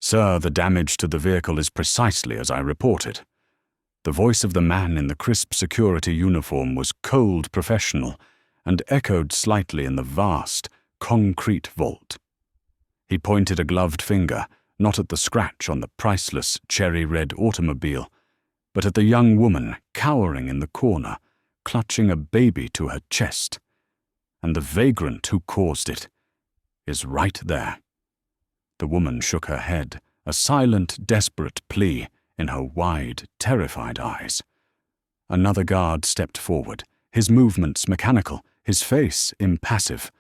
"Sir, the damage to the vehicle is precisely as I reported." The voice of the man in the crisp security uniform was cold professional and echoed slightly in the vast, concrete vault. He pointed a gloved finger, not at the scratch on the priceless cherry-red automobile, but at the young woman cowering in the corner, clutching a baby to her chest. And the vagrant who caused it is right there. The woman shook her head, a silent, desperate plea in her wide, terrified eyes. Another guard stepped forward, his movements mechanical, his face impassive.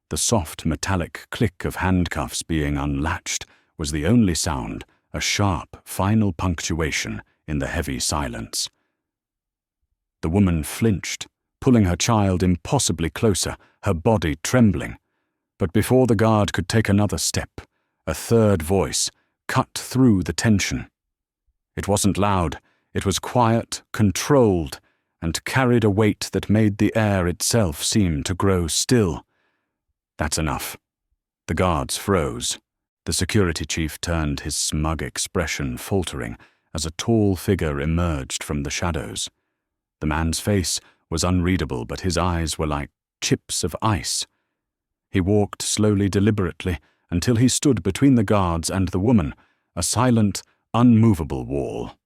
The soft, metallic click of handcuffs being unlatched was the only sound, a sharp, final punctuation in the heavy silence. The woman flinched, pulling her child impossibly closer, her body trembling. But before the guard could take another step, a third voice cut through the tension. It wasn't loud, it was quiet, controlled, and carried a weight that made the air itself seem to grow still. "That's enough." The guards froze. The security chief turned, his smug expression faltering as a tall figure emerged from the shadows. The man's face was unreadable, but his eyes were like chips of ice. He walked slowly, deliberately, until he stood between the guards and the woman, a silent, unmovable wall.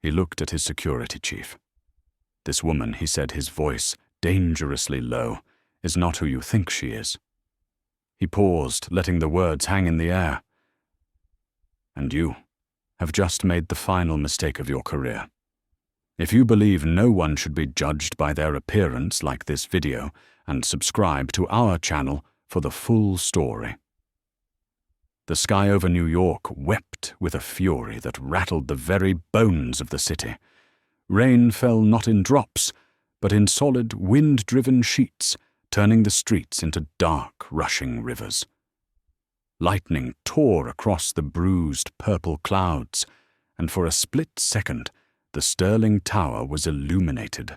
He looked at his security chief. "This woman," he said, his voice dangerously low, "is not who you think she is." He paused, letting the words hang in the air. "And you have just made the final mistake of your career. If you believe no one should be judged by their appearance like this video, and subscribe to our channel for the full story." The sky over New York wept with a fury that rattled the very bones of the city. Rain fell not in drops, but in solid, wind-driven sheets, turning the streets into dark, rushing rivers. Lightning tore across the bruised purple clouds, and for a split second, the Sterling Tower was illuminated,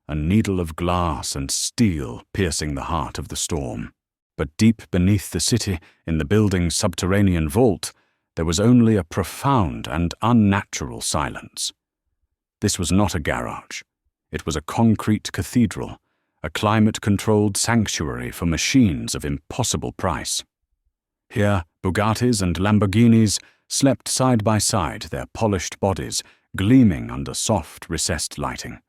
a needle of glass and steel piercing the heart of the storm. But deep beneath the city, in the building's subterranean vault, there was only a profound and unnatural silence. This was not a garage. It was a concrete cathedral, a climate-controlled sanctuary for machines of impossible price. Here, Bugattis and Lamborghinis slept side by side, their polished bodies gleaming under soft, recessed lighting.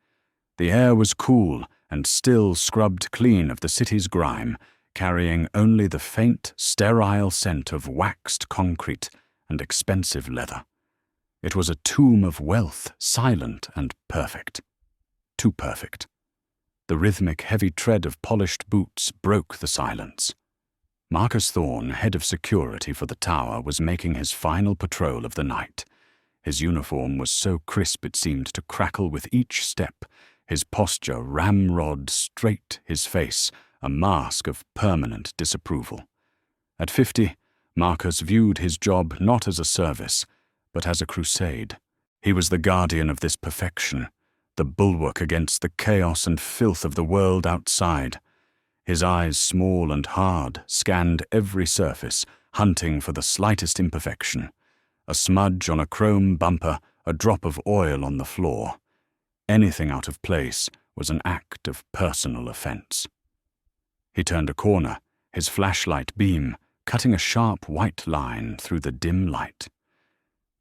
The air was cool and still scrubbed clean of the city's grime, carrying only the faint, sterile scent of waxed concrete and expensive leather. It was a tomb of wealth, silent and perfect. Too perfect. The rhythmic, heavy tread of polished boots broke the silence. Marcus Thorne, head of security for the tower, was making his final patrol of the night. His uniform was so crisp it seemed to crackle with each step, his posture ramrod straight, his face a mask of permanent disapproval. At 50, Marcus viewed his job not as a service, but as a crusade. He was the guardian of this perfection, the bulwark against the chaos and filth of the world outside. His eyes, small and hard, scanned every surface, hunting for the slightest imperfection. A smudge on a chrome bumper, a drop of oil on the floor. Anything out of place was an act of personal offense. He turned a corner, his flashlight beam cutting a sharp white line through the dim light.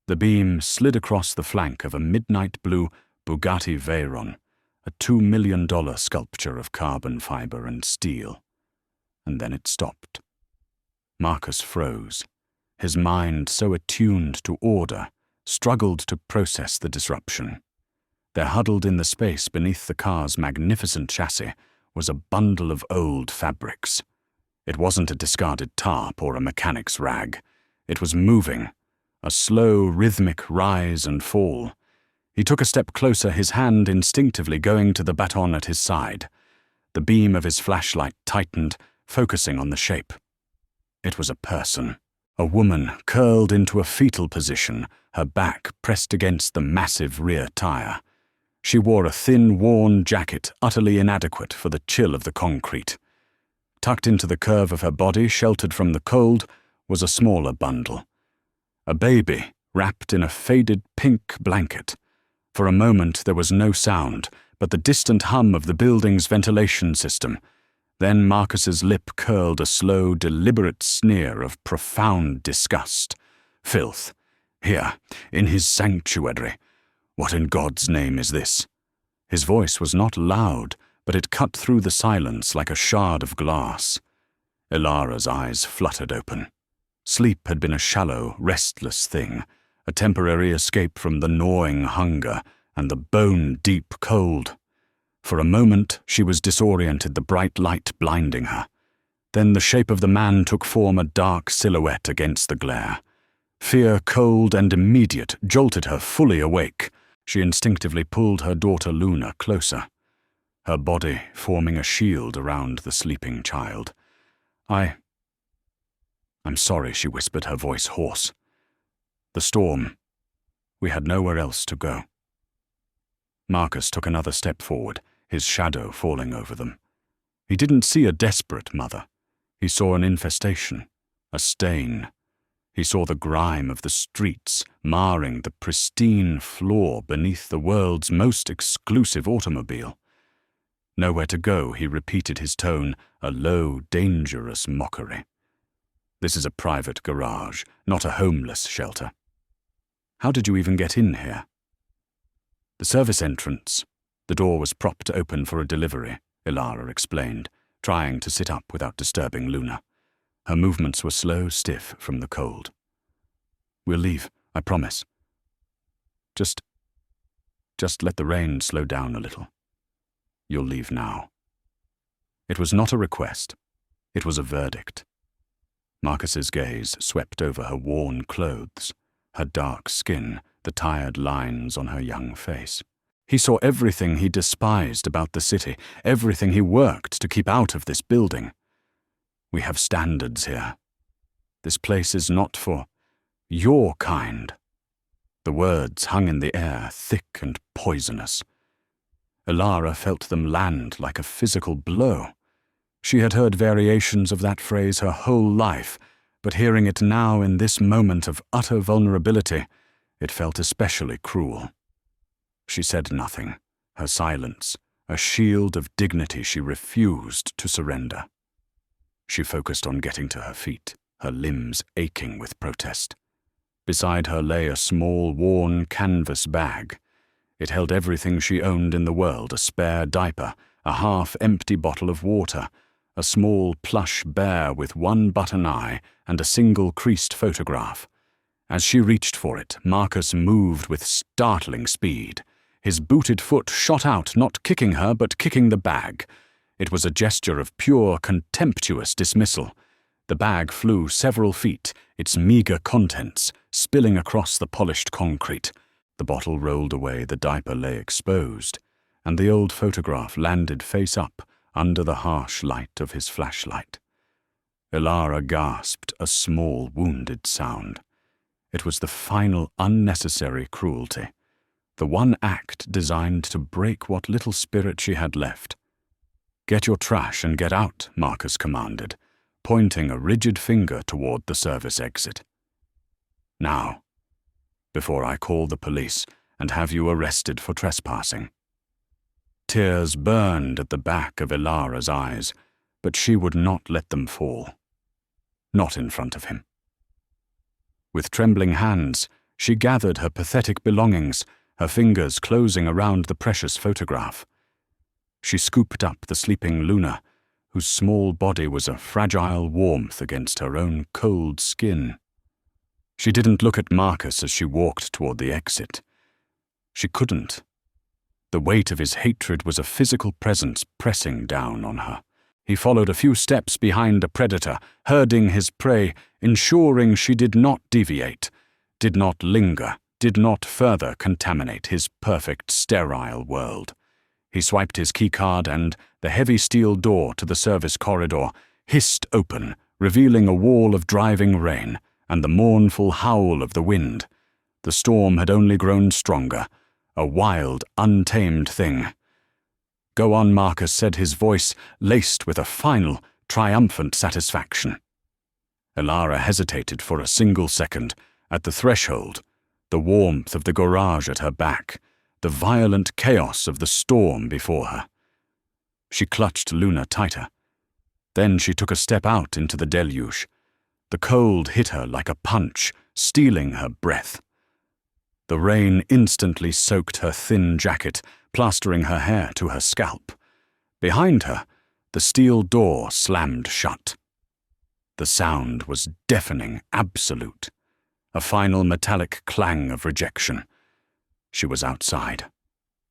The beam slid across the flank of a midnight blue Bugatti Veyron, a $2 million sculpture of carbon fiber and steel. And then it stopped. Marcus froze. His mind, so attuned to order, struggled to process the disruption. There, huddled in the space beneath the car's magnificent chassis, was a bundle of old fabrics. It wasn't a discarded tarp or a mechanic's rag. It was moving, a slow, rhythmic rise and fall. He took a step closer, his hand instinctively going to the baton at his side. The beam of his flashlight tightened, focusing on the shape. It was a person, a woman curled into a fetal position, her back pressed against the massive rear tire. She wore a thin, worn jacket, utterly inadequate for the chill of the concrete. Tucked into the curve of her body, sheltered from the cold, was a smaller bundle. A baby, wrapped in a faded pink blanket. For a moment there was no sound but the distant hum of the building's ventilation system. Then Marcus's lip curled a slow, deliberate sneer of profound disgust. Filth. Here, in his sanctuary. What in God's name is this? His voice was not loud, but it cut through the silence like a shard of glass. Ilara's eyes fluttered open. Sleep had been a shallow, restless thing, a temporary escape from the gnawing hunger and the bone-deep cold. For a moment she was disoriented, the bright light blinding her. Then the shape of the man took form, a dark silhouette against the glare. Fear, cold and immediate, jolted her fully awake. She instinctively pulled her daughter Luna closer, her body forming a shield around the sleeping child. I'm sorry, she whispered, her voice hoarse. The storm. We had nowhere else to go. Marcus took another step forward, his shadow falling over them. He didn't see a desperate mother. He saw an infestation, a stain. He saw the grime of the streets marring the pristine floor beneath the world's most exclusive automobile. Nowhere to go, he repeated, his tone a low, dangerous mockery. This is a private garage, not a homeless shelter. How did you even get in here? The service entrance. The door was propped open for a delivery, Ilara explained, trying to sit up without disturbing Luna. Her movements were slow, stiff from the cold. We'll leave, I promise. Just let the rain slow down a little. You'll leave now. It was not a request. It was a verdict. Marcus's gaze swept over her worn clothes, her dark skin, the tired lines on her young face. He saw everything he despised about the city, everything he worked to keep out of this building. We have standards here. This place is not for your kind. The words hung in the air, thick and poisonous. Ilara felt them land like a physical blow. She had heard variations of that phrase her whole life, but hearing it now in this moment of utter vulnerability, it felt especially cruel. She said nothing, her silence, a shield of dignity she refused to surrender. She focused on getting to her feet, her limbs aching with protest. Beside her lay a small, worn canvas bag. It held everything she owned in the world, a spare diaper, a half-empty bottle of water, a small plush bear with one button eye and a single creased photograph. As she reached for it, Marcus moved with startling speed. His booted foot shot out, not kicking her, but kicking the bag. It was a gesture of pure, contemptuous dismissal. The bag flew several feet, its meager contents spilling across the polished concrete. The bottle rolled away, the diaper lay exposed, and the old photograph landed face up under the harsh light of his flashlight. Ilara gasped, a small, wounded sound. It was the final unnecessary cruelty, the one act designed to break what little spirit she had left. "Get your trash and get out," Marcus commanded, pointing a rigid finger toward the service exit. "Now, before I call the police and have you arrested for trespassing." Tears burned at the back of Ilara's eyes, but she would not let them fall. Not in front of him. With trembling hands, she gathered her pathetic belongings, her fingers closing around the precious photograph. She scooped up the sleeping Luna, whose small body was a fragile warmth against her own cold skin. She didn't look at Marcus as she walked toward the exit. She couldn't. The weight of his hatred was a physical presence pressing down on her. He followed a few steps behind a predator, herding his prey, ensuring she did not deviate, did not linger, did not further contaminate his perfect, sterile world. He swiped his keycard and the heavy steel door to the service corridor hissed open, revealing a wall of driving rain and the mournful howl of the wind. The storm had only grown stronger, a wild, untamed thing. "Go on," Marcus said, his voice laced with a final, triumphant satisfaction. Ilara hesitated for a single second, At the threshold, the warmth of the garage at her back, the violent chaos of the storm before her. She clutched Luna tighter. Then she took a step out into the deluge. The cold hit her like a punch, stealing her breath. The rain instantly soaked her thin jacket, plastering her hair to her scalp. Behind her, the steel door slammed shut. The sound was deafening, absolute. A final metallic clang of rejection. She was outside,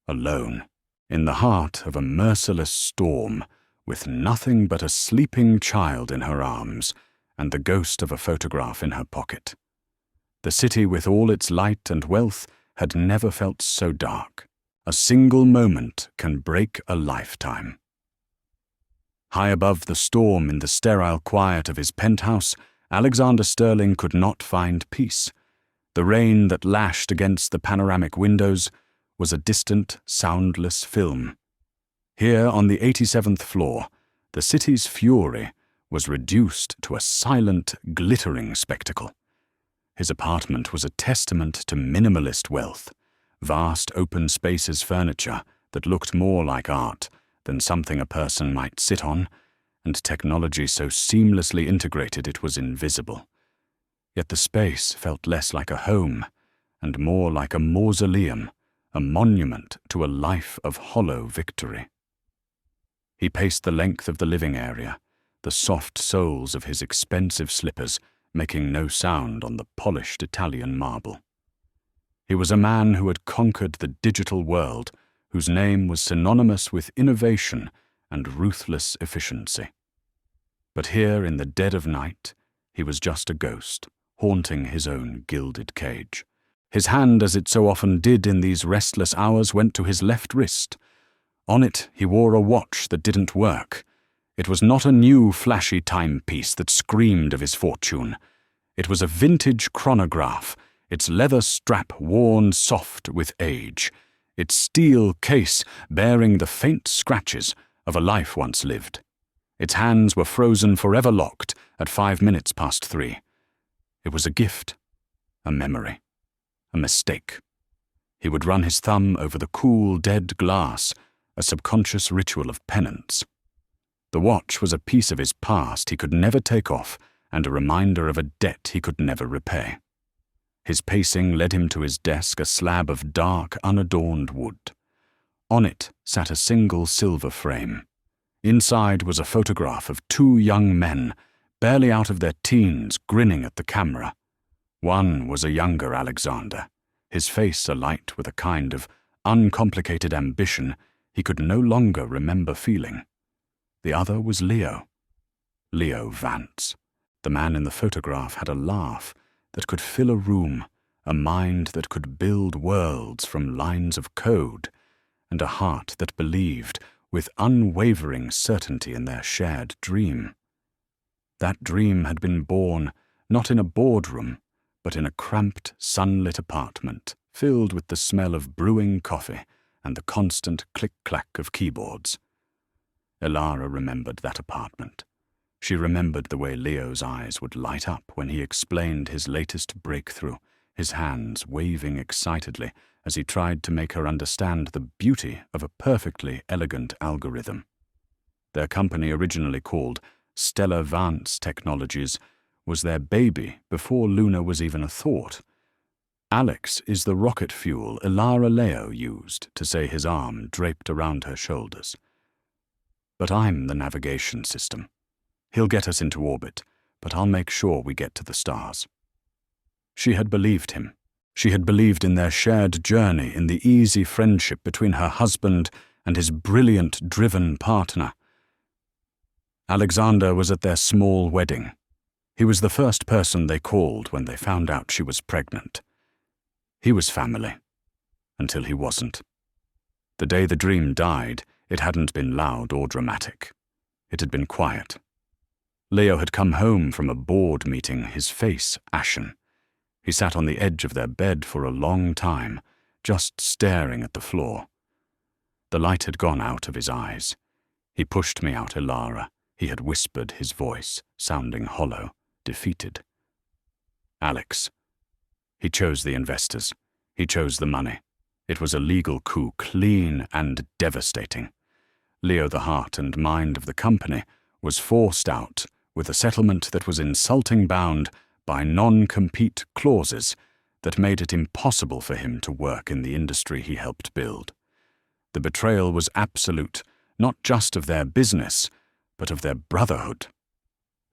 alone, in the heart of a merciless storm, with nothing but a sleeping child in her arms and the ghost of a photograph in her pocket. The city, with all its light and wealth, had never felt so dark. A single moment can break a lifetime. High above the storm, in the sterile quiet of his penthouse, Alexander Sterling could not find peace. The rain that lashed against the panoramic windows was a distant, soundless film. Here on the 87th floor, the city's fury was reduced to a silent, glittering spectacle. His apartment was a testament to minimalist wealth, vast open spaces, furniture that looked more like art than something a person might sit on, and technology so seamlessly integrated it was invisible. Yet the space felt less like a home and more like a mausoleum, a monument to a life of hollow victory. He paced the length of the living area, the soft soles of his expensive slippers making no sound on the polished Italian marble. He was a man who had conquered the digital world, whose name was synonymous with innovation and ruthless efficiency. But here in the dead of night, he was just a ghost, haunting his own gilded cage. His hand, as it so often did in these restless hours, went to his left wrist. On it he wore a watch that didn't work. It was not a new flashy timepiece that screamed of his fortune. It was a vintage chronograph, its leather strap worn soft with age, its steel case bearing the faint scratches of a life once lived. Its hands were frozen, forever locked at 3:05. It was a gift, a memory, a mistake. He would run his thumb over the cool, dead glass, a subconscious ritual of penance. The watch was a piece of his past he could never take off, and a reminder of a debt he could never repay. His pacing led him to his desk, a slab of dark, unadorned wood. On it sat a single silver frame. Inside was a photograph of two young men, barely out of their teens, grinning at the camera. One was a younger Alexander, his face alight with a kind of uncomplicated ambition he could no longer remember feeling. The other was Leo Vance. The man in the photograph had a laugh that could fill a room, a mind that could build worlds from lines of code, and a heart that believed with unwavering certainty in their shared dream. That dream had been born not in a boardroom, but in a cramped, sunlit apartment filled with the smell of brewing coffee and the constant click-clack of keyboards. Elara remembered that apartment. She remembered the way Leo's eyes would light up when he explained his latest breakthrough, his hands waving excitedly as he tried to make her understand the beauty of a perfectly elegant algorithm. Their company, originally called Stellar Vance Technologies, was their baby before Luna was even a thought. Alex is the rocket fuel Elara Leo used to say his arm draped around her shoulders. But I'm the navigation system. He'll get us into orbit, but I'll make sure we get to the stars. She had believed him. She had believed in their shared journey, in the easy friendship between her husband and his brilliant, driven partner. Alexander was at their small wedding. He was the first person they called when they found out she was pregnant. He was family, until he wasn't. The day the dream died, it hadn't been loud or dramatic. It had been quiet. Leo had come home from a board meeting, his face ashen. He sat on the edge of their bed for a long time, just staring at the floor. The light had gone out of his eyes. He pushed me out, Elara. He had whispered, his voice sounding hollow, defeated. Alex, He chose the investors. He chose the money. It was a legal coup, clean and devastating. Leo, the heart and mind of the company, was forced out with a settlement that was insulting, bound by non-compete clauses that made it impossible for him to work in the industry he helped build. The betrayal was absolute, not just of their business, but of their brotherhood.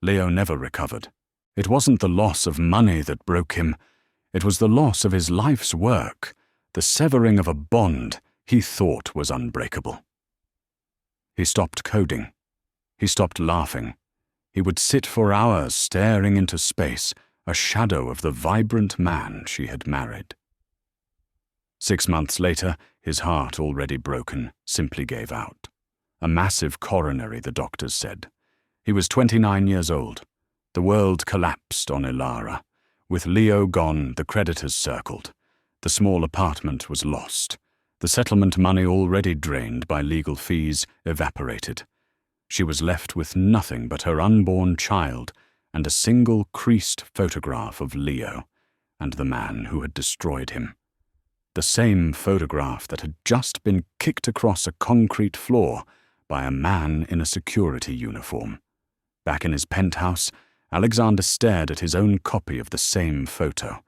Leo never recovered. It wasn't the loss of money that broke him. It was the loss of his life's work, the severing of a bond he thought was unbreakable. He stopped coding. He stopped laughing. He would sit for hours staring into space, a shadow of the vibrant man she had married. 6 months later, his heart already broken, simply gave out. A massive coronary, the doctors said. He was 29 years old. The world collapsed on Ilara. With Leo gone, the creditors circled. The small apartment was lost. The settlement money, already drained by legal fees, evaporated. She was left with nothing but her unborn child and a single creased photograph of Leo and the man who had destroyed him. The same photograph that had just been kicked across a concrete floor by a man in a security uniform. Back in his penthouse, Alexander stared at his own copy of the same photo.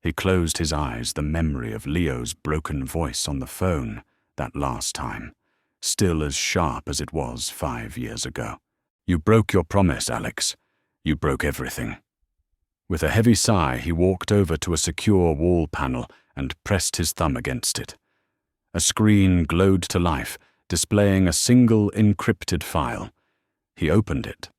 He closed his eyes, the memory of Leo's broken voice on the phone that last time, still as sharp as it was 5 years ago. "You broke your promise, Alex. You broke everything." With a heavy sigh, he walked over to a secure wall panel and pressed his thumb against it. A screen glowed to life, displaying a single encrypted file. He opened it.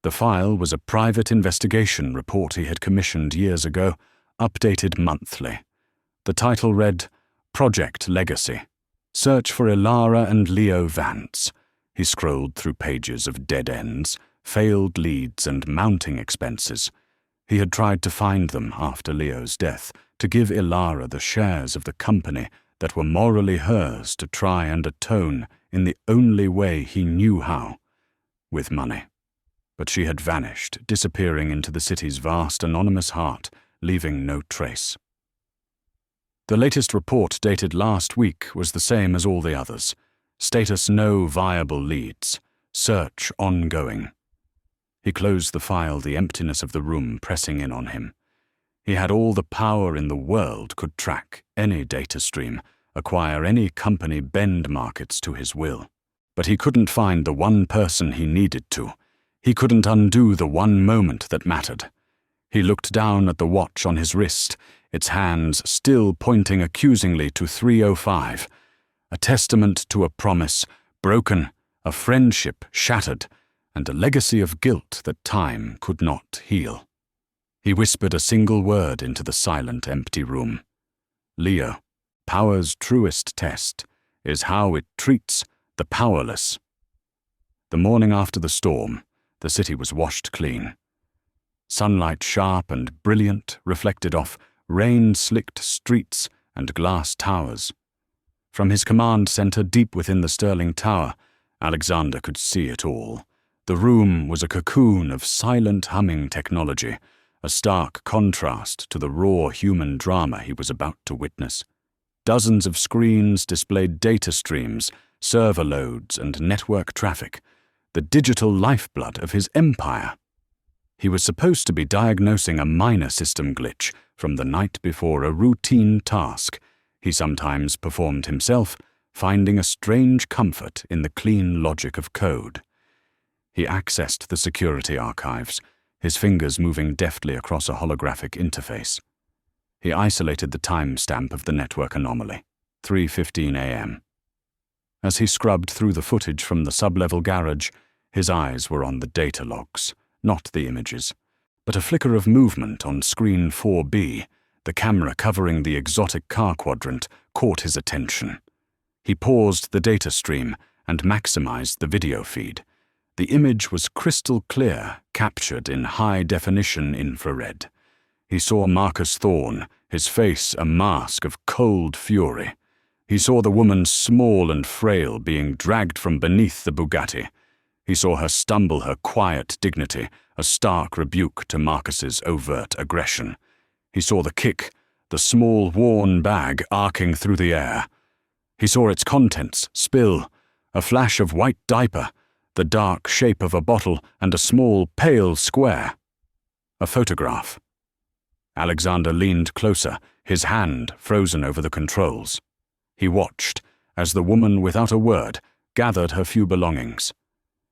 The file was a private investigation report he had commissioned years ago, updated monthly. The title read, "Project Legacy. Search for Ilara and Leo Vance." He scrolled through pages of dead ends, failed leads, and mounting expenses. He had tried to find them after Leo's death, to give Ilara the shares of the company that were morally hers to try and atone in the only way he knew how, with money. But she had vanished, disappearing into the city's vast anonymous heart, leaving no trace. The latest report, dated last week, was the same as all the others. Status: no viable leads. Search ongoing. He closed the file, the emptiness of the room pressing in on him. He had all the power in the world, could track any data stream, acquire any company, bend markets to his will. But he couldn't find the one person he needed to. He couldn't undo the one moment that mattered. He looked down at the watch on his wrist, its hands still pointing accusingly to 3:05, a testament to a promise broken, a friendship shattered, and a legacy of guilt that time could not heal. He whispered a single word into the silent, empty room. "Leo, power's truest test is how it treats the powerless." The morning after the storm, the city was washed clean. Sunlight, sharp and brilliant, reflected off rain-slicked streets and glass towers. From his command center deep within the Sterling Tower, Alexander could see it all. The room was a cocoon of silent humming technology, a stark contrast to the raw human drama he was about to witness. Dozens of screens displayed data streams, server loads, and network traffic, the digital lifeblood of his empire. He was supposed to be diagnosing a minor system glitch from the night before a routine task he sometimes performed himself, finding a strange comfort in the clean logic of code. He accessed the security archives, his fingers moving deftly across a holographic interface. He isolated the timestamp of the network anomaly, 3:15 a.m. As he scrubbed through the footage from the sub-level garage, his eyes were on the data logs, not the images, but a flicker of movement on screen 4B, the camera covering the exotic car quadrant, caught his attention. He paused the data stream and maximized the video feed. The image was crystal clear, captured in high-definition infrared. He saw Marcus Thorne, his face a mask of cold fury. He saw the woman, small and frail, being dragged from beneath the Bugatti. He saw her stumble, her quiet dignity, a stark rebuke to Marcus's overt aggression. He saw the kick, the small, worn bag arcing through the air. He saw its contents spill, a flash of white diaper, the dark shape of a bottle, and a small, pale square. A photograph. Alexander leaned closer, his hand frozen over the controls. He watched as the woman, without a word, gathered her few belongings.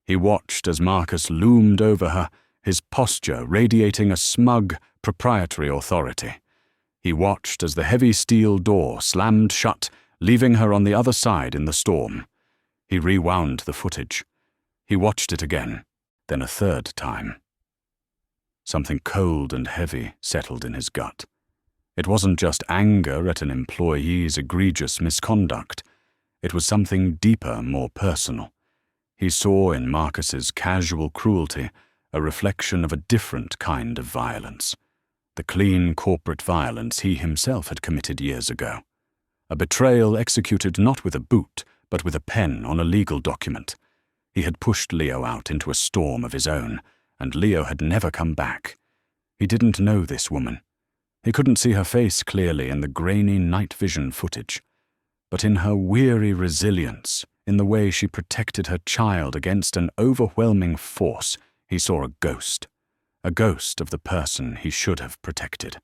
He watched as Marcus loomed over her, his posture radiating a smug, proprietary authority. He watched as the heavy steel door slammed shut, leaving her on the other side in the storm. He rewound the footage. He watched it again, then a third time. Something cold and heavy settled in his gut. It wasn't just anger at an employee's egregious misconduct. It was something deeper, more personal. He saw in Marcus's casual cruelty a reflection of a different kind of violence. The clean corporate violence he himself had committed years ago. A betrayal executed not with a boot, but with a pen on a legal document. He had pushed Leo out into a storm of his own, and Leo had never come back. He didn't know this woman. He couldn't see her face clearly in the grainy night vision footage. But in her weary resilience, in the way she protected her child against an overwhelming force, he saw a ghost of the person he should have protected.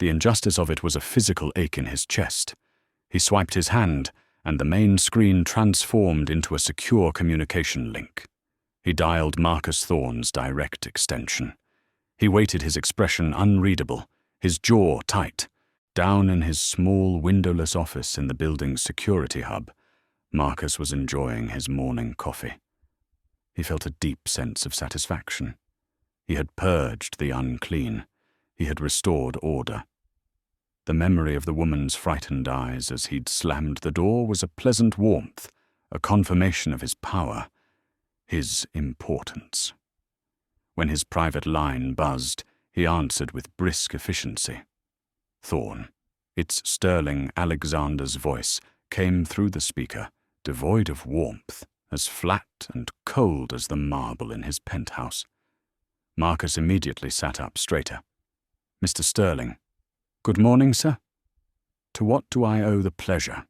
The injustice of it was a physical ache in his chest. He swiped his hand, and the main screen transformed into a secure communication link. He dialed Marcus Thorne's direct extension. He waited, his expression unreadable, his jaw tight. Down in his small, windowless office in the building's security hub, Marcus was enjoying his morning coffee. He felt a deep sense of satisfaction. He had purged the unclean. He had restored order. The memory of the woman's frightened eyes as he'd slammed the door was a pleasant warmth, a confirmation of his power, his importance. When his private line buzzed, he answered with brisk efficiency. Thorne. Its sterling Alexander's voice came through the speaker, devoid of warmth, as flat and cold as the marble in his penthouse. Marcus immediately sat up straighter. Mr. Sterling. Good morning, sir. To what do I owe the pleasure?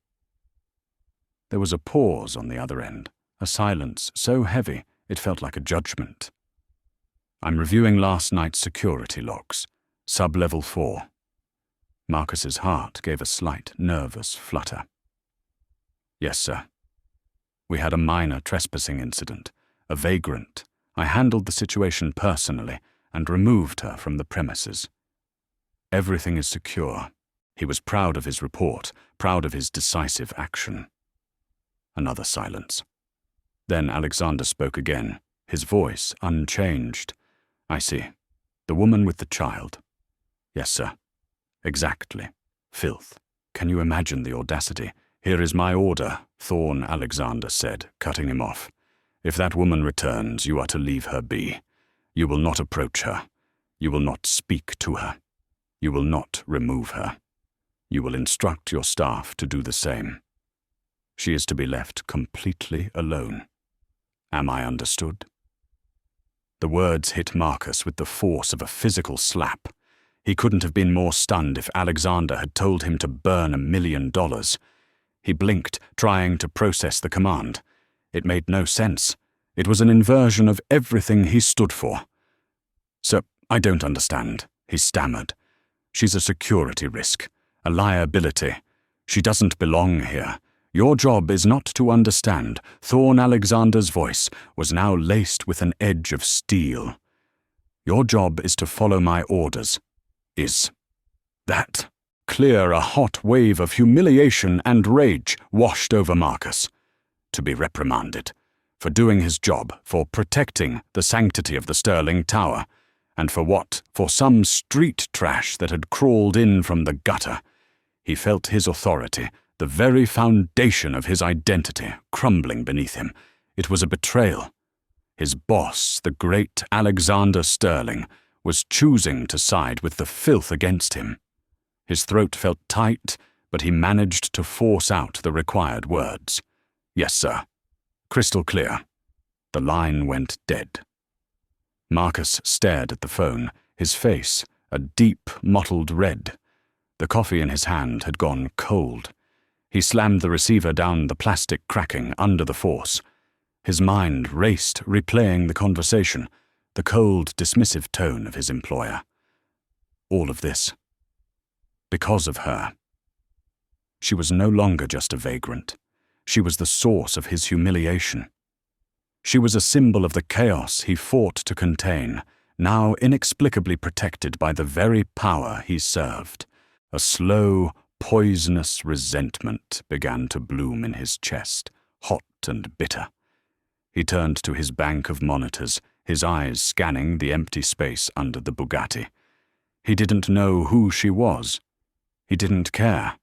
There was a pause on the other end, a silence so heavy it felt like a judgment. I'm reviewing last night's security logs, sub-level 4. Marcus's heart gave a slight, nervous flutter. Yes, sir. We had a minor trespassing incident, a vagrant. I handled the situation personally and removed her from the premises. Everything is secure. He was proud of his report, proud of his decisive action. Another silence. Then Alexander spoke again, his voice unchanged. I see. The woman with the child. Yes, sir. Exactly. Filth. Can you imagine the audacity? Here is my order, Thorne Alexander said, cutting him off. If that woman returns, you are to leave her be. You will not approach her. You will not speak to her. You will not remove her. You will instruct your staff to do the same. She is to be left completely alone. Am I understood? The words hit Marcus with the force of a physical slap. He couldn't have been more stunned if Alexander had told him to burn $1 million. He blinked, trying to process the command. It made no sense. It was an inversion of everything he stood for. Sir, I don't understand, he stammered. She's a security risk, a liability. She doesn't belong here. Your job is not to understand. Thorne Alexander's voice was now laced with an edge of steel. Your job is to follow my orders. Is that clear? A hot wave of humiliation and rage washed over Marcus. To be reprimanded. For doing his job, for protecting the sanctity of the Sterling Tower. And for what? For some street trash that had crawled in from the gutter. He felt his authority, the very foundation of his identity, crumbling beneath him. It was a betrayal. His boss, the great Alexander Sterling, was choosing to side with the filth against him. His throat felt tight, but he managed to force out the required words. Yes, sir. Crystal clear. The line went dead. Marcus stared at the phone, his face a deep, mottled red. The coffee in his hand had gone cold. He slammed the receiver down, the plastic cracking under the force. His mind raced, replaying the conversation, the cold, dismissive tone of his employer. All of this because of her. She was no longer just a vagrant. She was the source of his humiliation. She was a symbol of the chaos he fought to contain, now inexplicably protected by the very power he served. A slow, poisonous resentment began to bloom in his chest, hot and bitter. He turned to his bank of monitors, his eyes scanning the empty space under the Bugatti. He didn't know who she was. He didn't care.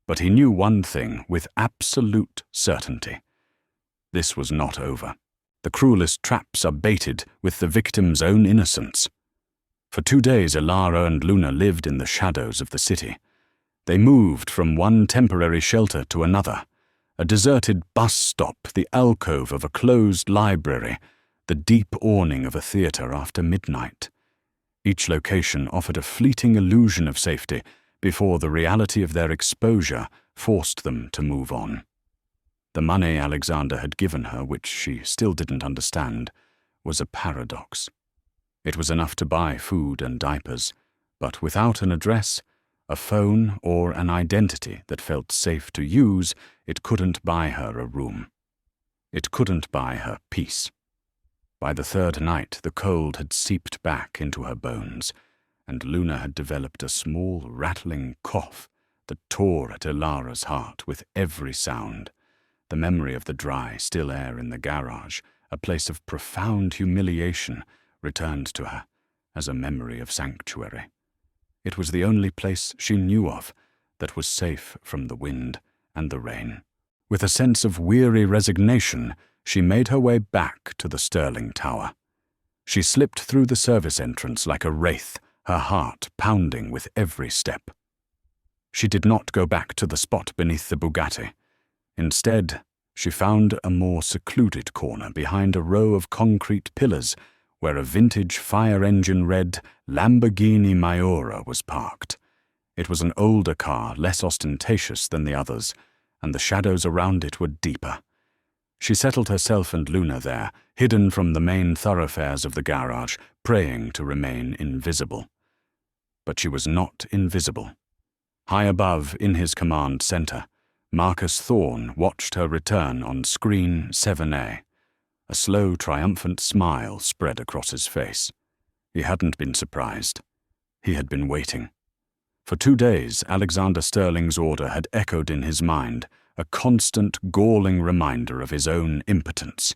But he knew one thing with absolute certainty. This was not over. The cruelest traps are baited with the victim's own innocence. For 2 days, Ilara and Luna lived in the shadows of the city. They moved from one temporary shelter to another, a deserted bus stop, the alcove of a closed library, the deep awning of a theater after midnight. Each location offered a fleeting illusion of safety before the reality of their exposure forced them to move on. The money Alexander had given her, which she still didn't understand, was a paradox. It was enough to buy food and diapers, but without an address, a phone, or an identity that felt safe to use, it couldn't buy her a room. It couldn't buy her peace. By the 3rd night, the cold had seeped back into her bones, and Luna had developed a small, rattling cough that tore at Ilara's heart with every sound. The memory of the dry, still air in the garage, a place of profound humiliation, returned to her as a memory of sanctuary. It was the only place she knew of that was safe from the wind and the rain. With a sense of weary resignation, she made her way back to the Sterling Tower. She slipped through the service entrance like a wraith, her heart pounding with every step. She did not go back to the spot beneath the Bugatti. Instead, she found a more secluded corner behind a row of concrete pillars where a vintage fire-engine-red Lamborghini Miura was parked. It was an older car, less ostentatious than the others, and the shadows around it were deeper. She settled herself and Luna there, hidden from the main thoroughfares of the garage, praying to remain invisible. But she was not invisible. High above, in his command center, Marcus Thorne watched her return on screen 7A. A slow, triumphant smile spread across his face. He hadn't been surprised. He had been waiting. For 2 days, Alexander Sterling's order had echoed in his mind, a constant, galling reminder of his own impotence.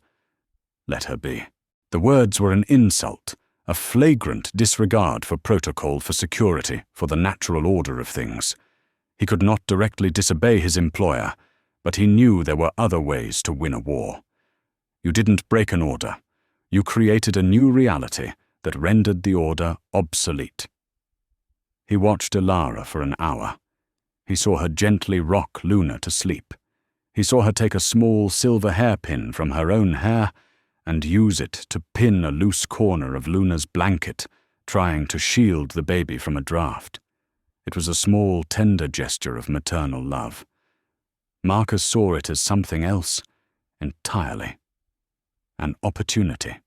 Let her be. The words were an insult, a flagrant disregard for protocol, for security, for the natural order of things. He could not directly disobey his employer, but he knew there were other ways to win a war. You didn't break an order. You created a new reality that rendered the order obsolete. He watched Ilara for an hour. He saw her gently rock Luna to sleep. He saw her take a small silver hairpin from her own hair and use it to pin a loose corner of Luna's blanket, trying to shield the baby from a draft. It was a small, tender gesture of maternal love. Marcus saw it as something else entirely. An opportunity.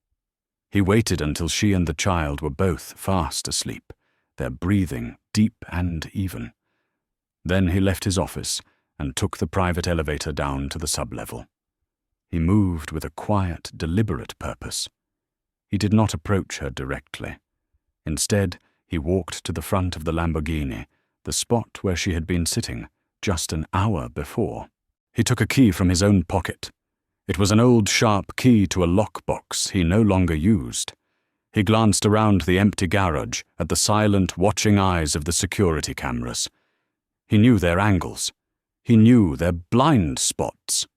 He waited until she and the child were both fast asleep, their breathing deep and even. Then he left his office and took the private elevator down to the sublevel. He moved with a quiet, deliberate purpose. He did not approach her directly. Instead, he walked to the front of the Lamborghini, the spot where she had been sitting just an hour before. He took a key from his own pocket. It was an old, sharp key to a lockbox he no longer used. He glanced around the empty garage at the silent, watching eyes of the security cameras. He knew their angles. He knew their blind spots.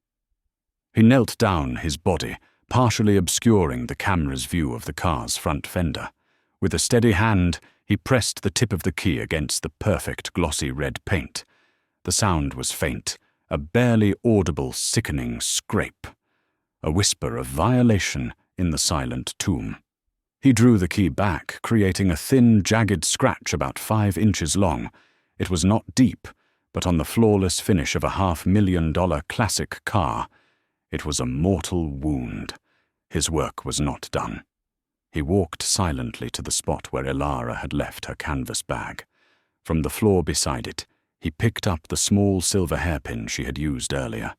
He knelt down, his body partially obscuring the camera's view of the car's front fender. With a steady hand, he pressed the tip of the key against the perfect glossy red paint. The sound was faint, a barely audible, sickening scrape, a whisper of violation in the silent tomb. He drew the key back, creating a thin, jagged scratch about 5 inches long. It was not deep, but on the flawless finish of a $500,000 classic car. It was a mortal wound. His work was not done. He walked silently to the spot where Ilara had left her canvas bag. From the floor beside it, he picked up the small silver hairpin she had used earlier.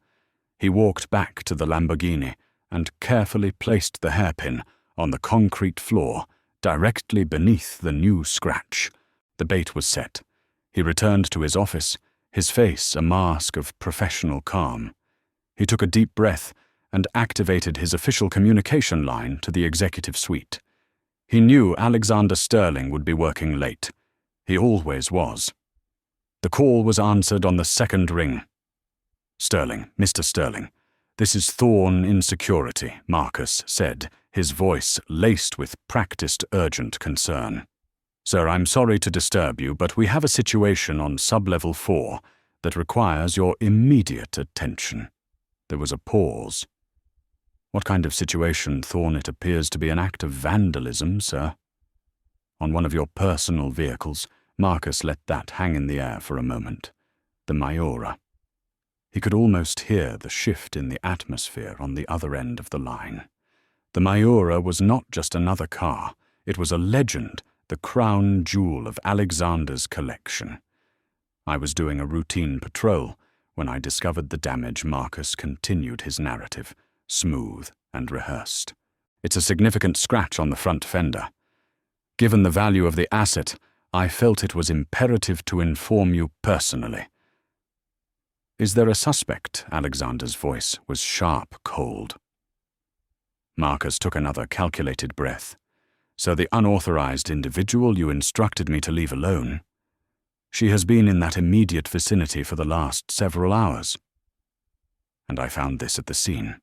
He walked back to the Lamborghini and carefully placed the hairpin on the concrete floor directly beneath the new scratch. The bait was set. He returned to his office, his face a mask of professional calm. He took a deep breath and activated his official communication line to the executive suite. He knew Alexander Sterling would be working late. He always was. The call was answered on the second ring. "Sterling, Mr. Sterling, this is Thorne in security," Marcus said, his voice laced with practiced urgent concern. "Sir, I'm sorry to disturb you, but we have a situation on sub-level 4 that requires your immediate attention." There was a pause. "What kind of situation, Thorne? It appears to be an act of vandalism, sir." "On one of your personal vehicles." Marcus let that hang in the air for a moment. "The Mayora." He could almost hear the shift in the atmosphere on the other end of the line. The Mayora was not just another car. It was a legend, the crown jewel of Alexander's collection. "I was doing a routine patrol when I discovered the damage." Marcus continued his narrative, smooth and rehearsed. "It's a significant scratch on the front fender. Given the value of the asset, I felt it was imperative to inform you personally." "Is there a suspect?" Alexander's voice was sharp, cold. Marcus took another calculated breath. "So the unauthorized individual you instructed me to leave alone, she has been in that immediate vicinity for the last several hours. And I found this at the scene."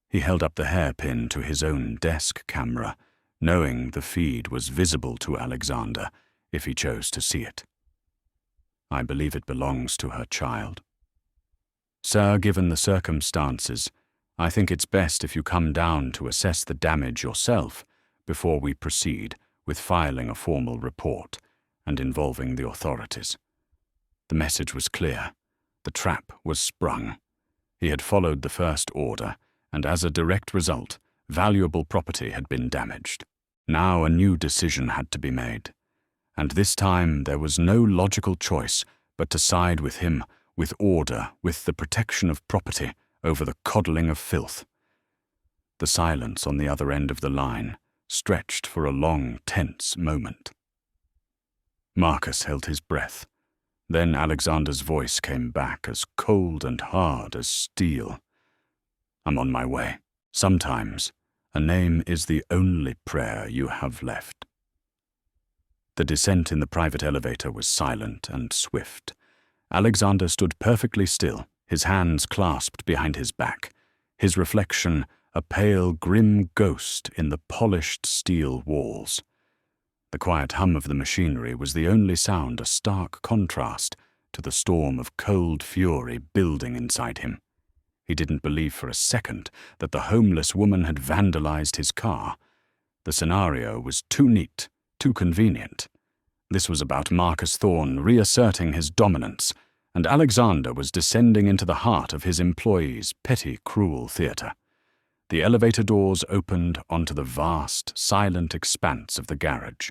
He held up the hairpin to his own desk camera, knowing the feed was visible to Alexander if he chose to see it. "I believe it belongs to her child. Sir, given the circumstances, I think it's best if you come down to assess the damage yourself before we proceed with filing a formal report and involving the authorities." The message was clear. The trap was sprung. He had followed the first order, and as a direct result, valuable property had been damaged. Now a new decision had to be made. And this time there was no logical choice but to side with him, with order, with the protection of property over the coddling of filth. The silence on the other end of the line stretched for a long, tense moment. Marcus held his breath. Then Alexander's voice came back as cold and hard as steel. "I'm on my way. Sometimes a name is the only prayer you have left." The descent in the private elevator was silent and swift. Alexander stood perfectly still, his hands clasped behind his back, his reflection a pale, grim ghost in the polished steel walls. The quiet hum of the machinery was the only sound, a stark contrast to the storm of cold fury building inside him. He didn't believe for a second that the homeless woman had vandalized his car. The scenario was too neat, too convenient. This was about Marcus Thorne reasserting his dominance, and Alexander was descending into the heart of his employee's petty, cruel theater. The elevator doors opened onto the vast, silent expanse of the garage.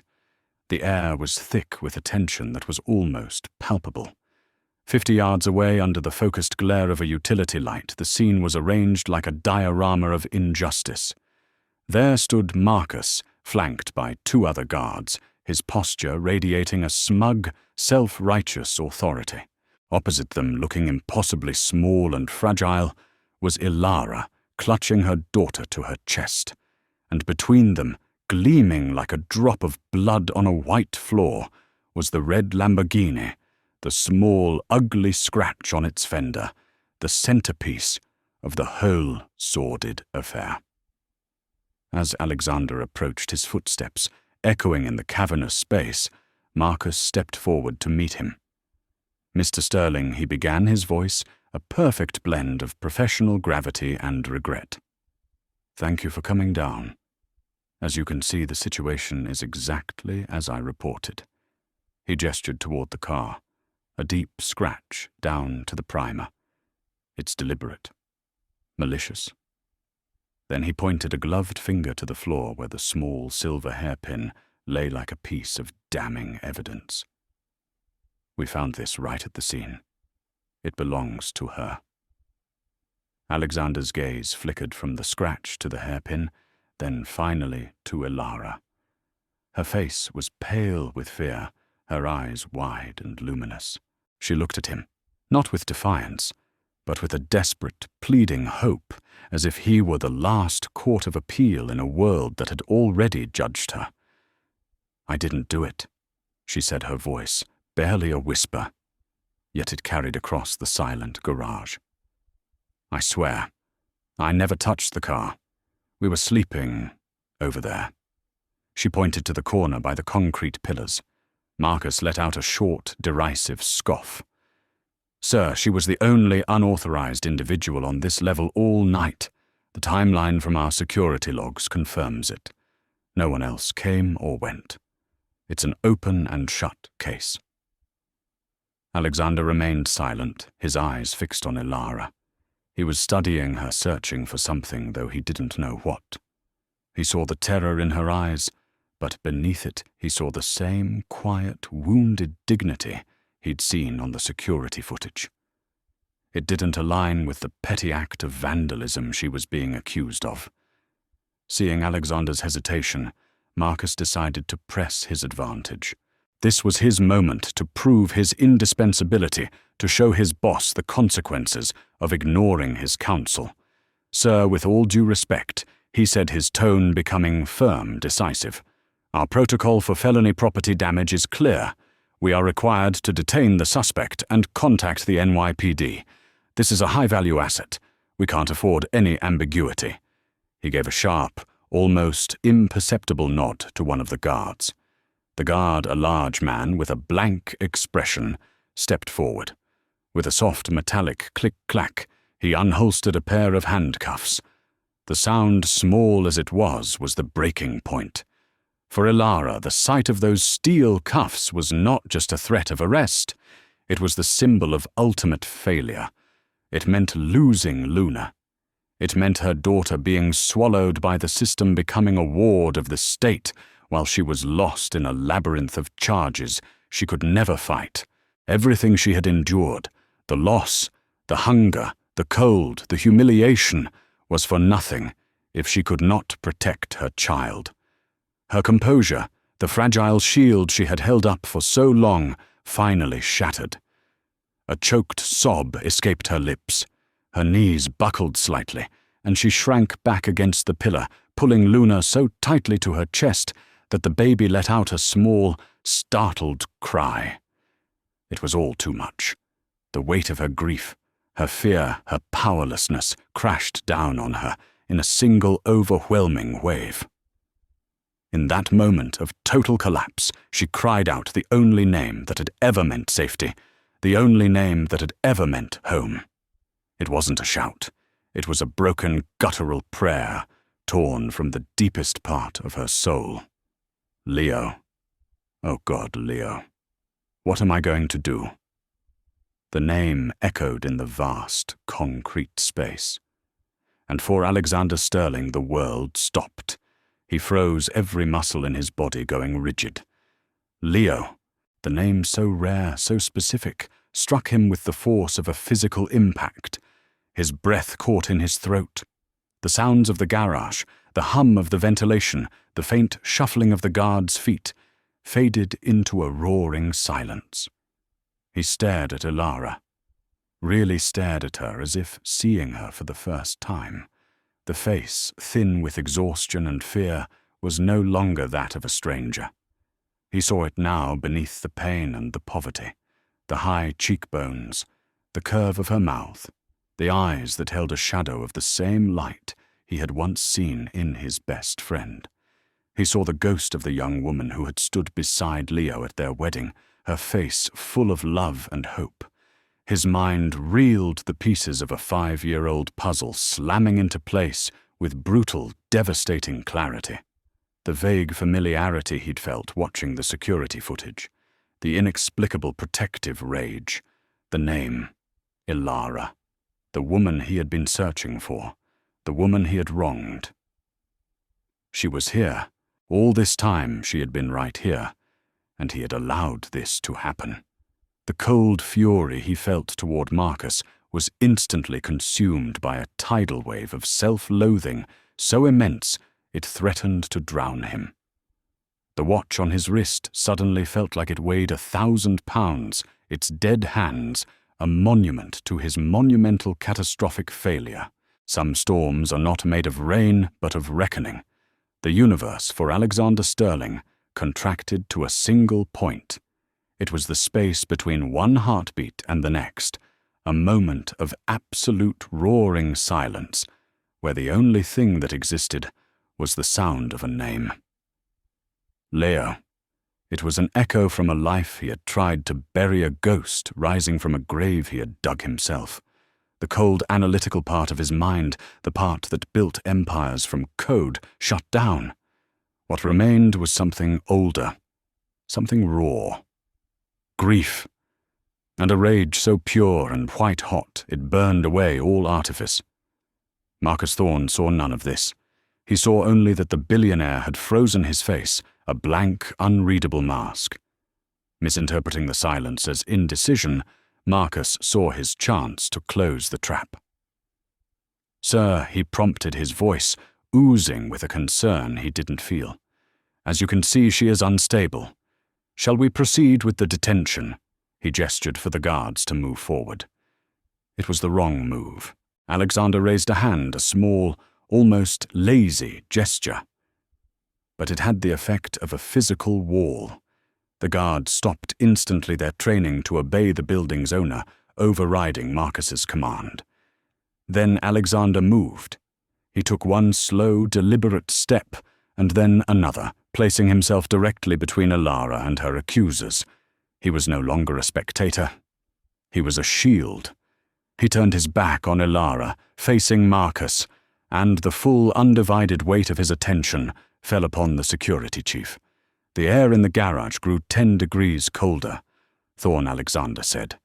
The air was thick with a tension that was almost palpable. 50 yards away, under the focused glare of a utility light, the scene was arranged like a diorama of injustice. There stood Marcus, flanked by 2 other guards, his posture radiating a smug, self-righteous authority. Opposite them, looking impossibly small and fragile, was Ilara, clutching her daughter to her chest. And between them, gleaming like a drop of blood on a white floor, was the red Lamborghini, the small, ugly scratch on its fender, the centerpiece of the whole sordid affair. As Alexander approached, his footsteps echoing in the cavernous space, Marcus stepped forward to meet him. "Mr. Sterling," he began, his voice a perfect blend of professional gravity and regret. "Thank you for coming down." As you can see, the situation is exactly as I reported. He gestured toward the car, a deep scratch down to the primer. It's deliberate, malicious. Then he pointed a gloved finger to the floor where the small silver hairpin lay like a piece of damning evidence. We found this right at the scene. It belongs to her. Alexander's gaze flickered from the scratch to the hairpin, then finally to Ilara. Her face was pale with fear, her eyes wide and luminous. She looked at him, not with defiance, but with a desperate, pleading hope, as if he were the last court of appeal in a world that had already judged her. "I didn't do it," she said, her voice barely a whisper, yet it carried across the silent garage. "I swear, I never touched the car. We were sleeping over there." She pointed to the corner by the concrete pillars. Marcus let out a short, derisive scoff. "Sir, she was the only unauthorized individual on this level all night. The timeline from our security logs confirms it. No one else came or went. It's an open and shut case." Alexander remained silent, his eyes fixed on Ilara. He was studying her, searching for something, though he didn't know what. He saw the terror in her eyes, but beneath it he saw the same quiet, wounded dignity he'd seen on the security footage. It didn't align with the petty act of vandalism she was being accused of. Seeing Alexander's hesitation, Marcus decided to press his advantage. This was his moment to prove his indispensability, to show his boss the consequences of ignoring his counsel. "Sir, with all due respect," he said, his tone becoming firm, decisive. "Our protocol for felony property damage is clear. We are required to detain the suspect and contact the NYPD. This is a high-value asset. We can't afford any ambiguity." He gave a sharp, almost imperceptible nod to one of the guards. The guard, a large man with a blank expression, stepped forward. With a soft metallic click-clack, he unholstered a pair of handcuffs. The sound, small as it was the breaking point. For Ilara, the sight of those steel cuffs was not just a threat of arrest. It was the symbol of ultimate failure. It meant losing Luna. It meant her daughter being swallowed by the system, becoming a ward of the state, while she was lost in a labyrinth of charges she could never fight. Everything she had endured, the loss, the hunger, the cold, the humiliation, was for nothing if she could not protect her child. Her composure, the fragile shield she had held up for so long, finally shattered. A choked sob escaped her lips. Her knees buckled slightly, and she shrank back against the pillar, pulling Luna so tightly to her chest that the baby let out a small, startled cry. It was all too much. The weight of her grief, her fear, her powerlessness crashed down on her in a single overwhelming wave. In that moment of total collapse, she cried out the only name that had ever meant safety, the only name that had ever meant home. It wasn't a shout. It was a broken, guttural prayer, torn from the deepest part of her soul. "Leo. Oh God, Leo. What am I going to do?" The name echoed in the vast, concrete space. And for Alexander Sterling, the world stopped. He froze, every muscle in his body going rigid. Leo, the name so rare, so specific, struck him with the force of a physical impact. His breath caught in his throat. The sounds of the garage, the hum of the ventilation, the faint shuffling of the guards' feet, faded into a roaring silence. He stared at Ilara, really stared at her as if seeing her for the first time. The face, thin with exhaustion and fear, was no longer that of a stranger. He saw it now beneath the pain and the poverty, the high cheekbones, the curve of her mouth, the eyes that held a shadow of the same light he had once seen in his best friend. He saw the ghost of the young woman who had stood beside Leo at their wedding, her face full of love and hope. His mind reeled the pieces of a 5-year-old puzzle slamming into place with brutal, devastating clarity. The vague familiarity he'd felt watching the security footage, the inexplicable protective rage, the name, Ilara, the woman he had been searching for, the woman he had wronged. She was here. All this time she had been right here, and he had allowed this to happen. The cold fury he felt toward Marcus was instantly consumed by a tidal wave of self-loathing so immense it threatened to drown him. The watch on his wrist suddenly felt like it weighed 1,000 pounds, its dead hands a monument to his monumental catastrophic failure. Some storms are not made of rain, but of reckoning. The universe, for Alexander Sterling, contracted to a single point. It was the space between one heartbeat and the next, a moment of absolute roaring silence, where the only thing that existed was the sound of a name. Leo. It was an echo from a life he had tried to bury, a ghost rising from a grave he had dug himself. The cold analytical part of his mind, the part that built empires from code, shut down. What remained was something older, something raw. Grief, and a rage so pure and white-hot it burned away all artifice. Marcus Thorne saw none of this. He saw only that the billionaire had frozen his face, a blank, unreadable mask. Misinterpreting the silence as indecision, Marcus saw his chance to close the trap. "Sir," he prompted, his voice oozing with a concern he didn't feel. "As you can see, she is unstable. Shall we proceed with the detention?" He gestured for the guards to move forward. It was the wrong move. Alexander raised a hand, a small, almost lazy gesture. But it had the effect of a physical wall. The guards stopped instantly, their training to obey the building's owner, overriding Marcus's command. Then Alexander moved. He took one slow, deliberate step, and then another, placing himself directly between Ilara and her accusers. He was no longer a spectator. He was a shield. He turned his back on Ilara, facing Marcus, and the full, undivided weight of his attention fell upon the security chief. The air in the garage grew 10 degrees colder, Thorne Alexander said.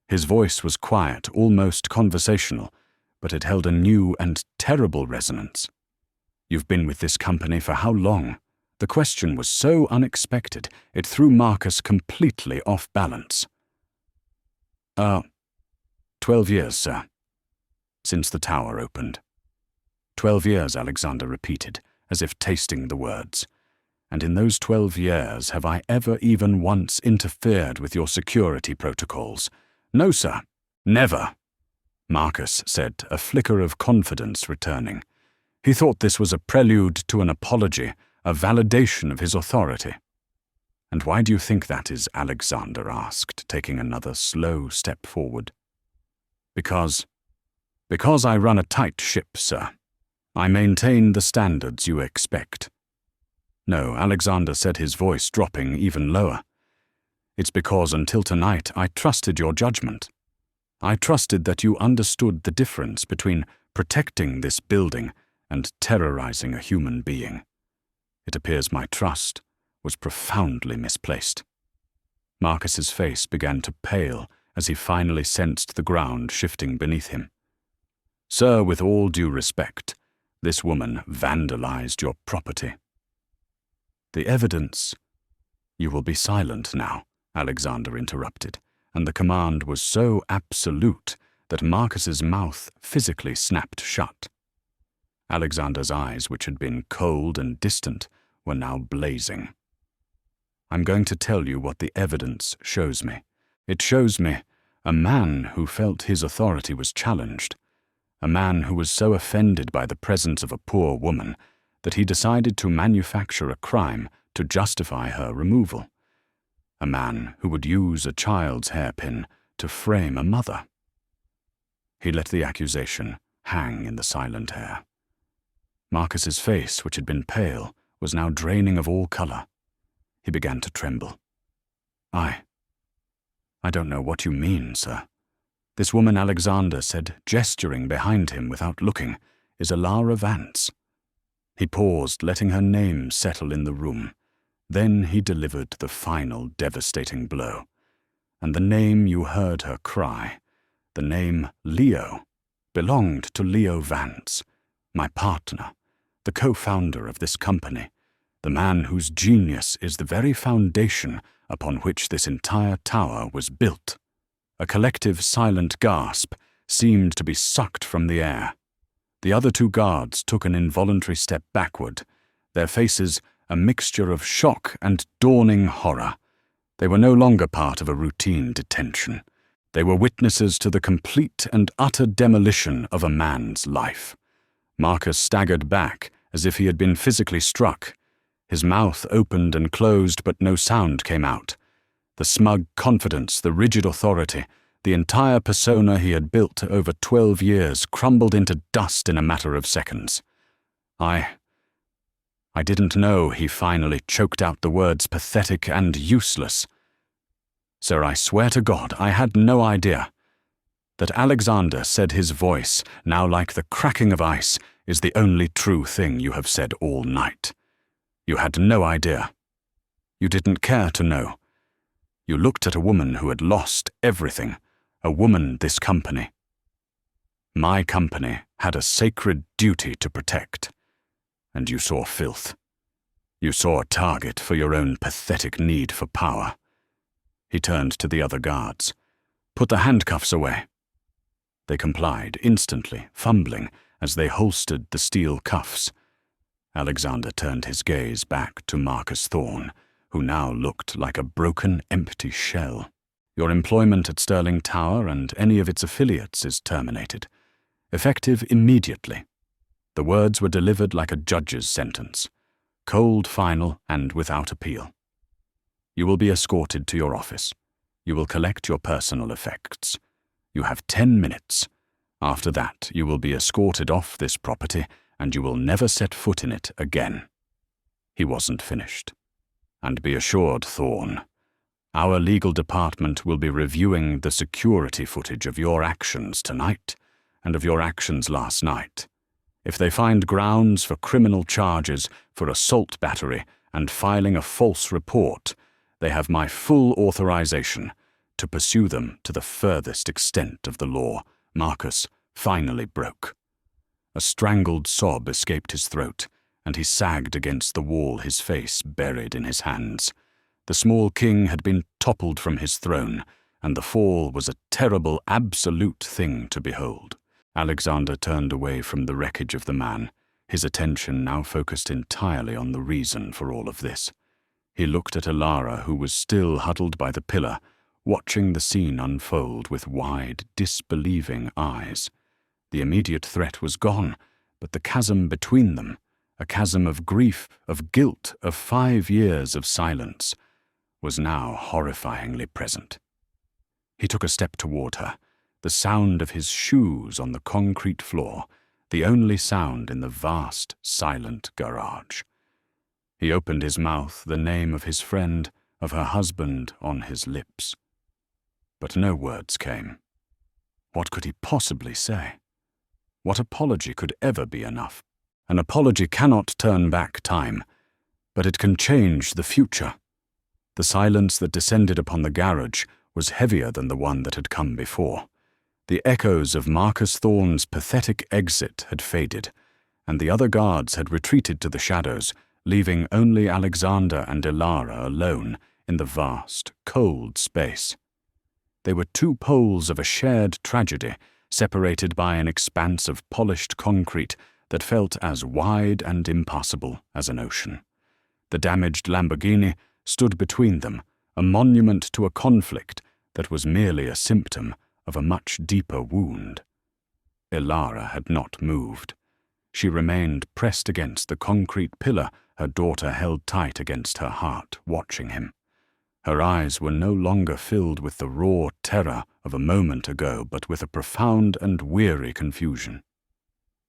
His voice was quiet, almost conversational, but it held a new and terrible resonance. "You've been with this company for how long?" The question was so unexpected, it threw Marcus completely off balance. 12 years, sir. Since the tower opened." 12 years, Alexander repeated, as if tasting the words. "And in those 12 years, have I ever even once interfered with your security protocols?" "No, sir. Never," Marcus said, a flicker of confidence returning. He thought this was a prelude to an apology, a validation of his authority. "And why do you think that is?" Alexander asked, taking another slow step forward. Because I run a tight ship, sir. I maintain the standards you expect." "No," Alexander said, his voice dropping even lower. "It's because until tonight I trusted your judgment. I trusted that you understood the difference between protecting this building and terrorizing a human being. It appears my trust was profoundly misplaced." Marcus's face began to pale as he finally sensed the ground shifting beneath him. "Sir, with all due respect, this woman vandalized your property." "The evidence—" "You will be silent now," Alexander interrupted, and the command was so absolute that Marcus's mouth physically snapped shut. Alexander's eyes, which had been cold and distant, were now blazing. "I'm going to tell you what the evidence shows me. It shows me a man who felt his authority was challenged, a man who was so offended by the presence of a poor woman that he decided to manufacture a crime to justify her removal, a man who would use a child's hairpin to frame a mother." He let the accusation hang in the silent air. Marcus's face, which had been pale, was now draining of all color. He began to tremble. I don't know what you mean, sir. This woman," Alexander said, gesturing behind him without looking, "is Ilara Vance." He paused, letting her name settle in the room. Then he delivered the final devastating blow. And the name you heard her cry, the name Leo, belonged to Leo Vance, my partner, the co-founder of this company, the man whose genius is the very foundation upon which this entire tower was built. A collective silent gasp seemed to be sucked from the air. The other two guards took an involuntary step backward, their faces a mixture of shock and dawning horror. They were no longer part of a routine detention. They were witnesses to the complete and utter demolition of a man's life. Marcus staggered back as if he had been physically struck. His mouth opened and closed, but no sound came out. The smug confidence, the rigid authority, the entire persona he had built over 12 years crumbled into dust in a matter of seconds. I didn't know, he finally choked out the words pathetic and useless. Sir, I swear to God, I had no idea. That Alexander said his voice, now like the cracking of ice, is the only true thing you have said all night. You had no idea. You didn't care to know. You looked at a woman who had lost everything, a woman this company. My company had a sacred duty to protect. And you saw filth. You saw a target for your own pathetic need for power. He turned to the other guards. Put the handcuffs away. They complied instantly, fumbling as they holstered the steel cuffs. Alexander turned his gaze back to Marcus Thorne, who now looked like a broken, empty shell. Your employment at Sterling Tower and any of its affiliates is terminated. Effective immediately. The words were delivered like a judge's sentence. Cold, final, and without appeal. You will be escorted to your office. You will collect your personal effects. You have 10 minutes. After that, you will be escorted off this property, and you will never set foot in it again. He wasn't finished. And be assured, Thorne, our legal department will be reviewing the security footage of your actions tonight and of your actions last night. If they find grounds for criminal charges for assault battery and filing a false report, they have my full authorization to pursue them to the furthest extent of the law. Marcus finally broke. A strangled sob escaped his throat, and he sagged against the wall, his face buried in his hands. The small king had been toppled from his throne, and the fall was a terrible, absolute thing to behold. Alexander turned away from the wreckage of the man, his attention now focused entirely on the reason for all of this. He looked at Elara, who was still huddled by the pillar, watching the scene unfold with wide, disbelieving eyes. The immediate threat was gone, but the chasm between them, a chasm of grief, of guilt, of 5 years of silence, was now horrifyingly present. He took a step toward her, the sound of his shoes on the concrete floor, the only sound in the vast, silent garage. He opened his mouth, the name of his friend, of her husband, on his lips. But no words came. What could he possibly say? What apology could ever be enough? An apology cannot turn back time, but it can change the future. The silence that descended upon the garage was heavier than the one that had come before. The echoes of Marcus Thorne's pathetic exit had faded, and the other guards had retreated to the shadows, leaving only Alexander and Elara alone in the vast, cold space. They were two poles of a shared tragedy, separated by an expanse of polished concrete that felt as wide and impassable as an ocean. The damaged Lamborghini stood between them, a monument to a conflict that was merely a symptom of a much deeper wound. Elara had not moved. She remained pressed against the concrete pillar her daughter held tight against her heart, watching him. Her eyes were no longer filled with the raw terror of a moment ago, but with a profound and weary confusion.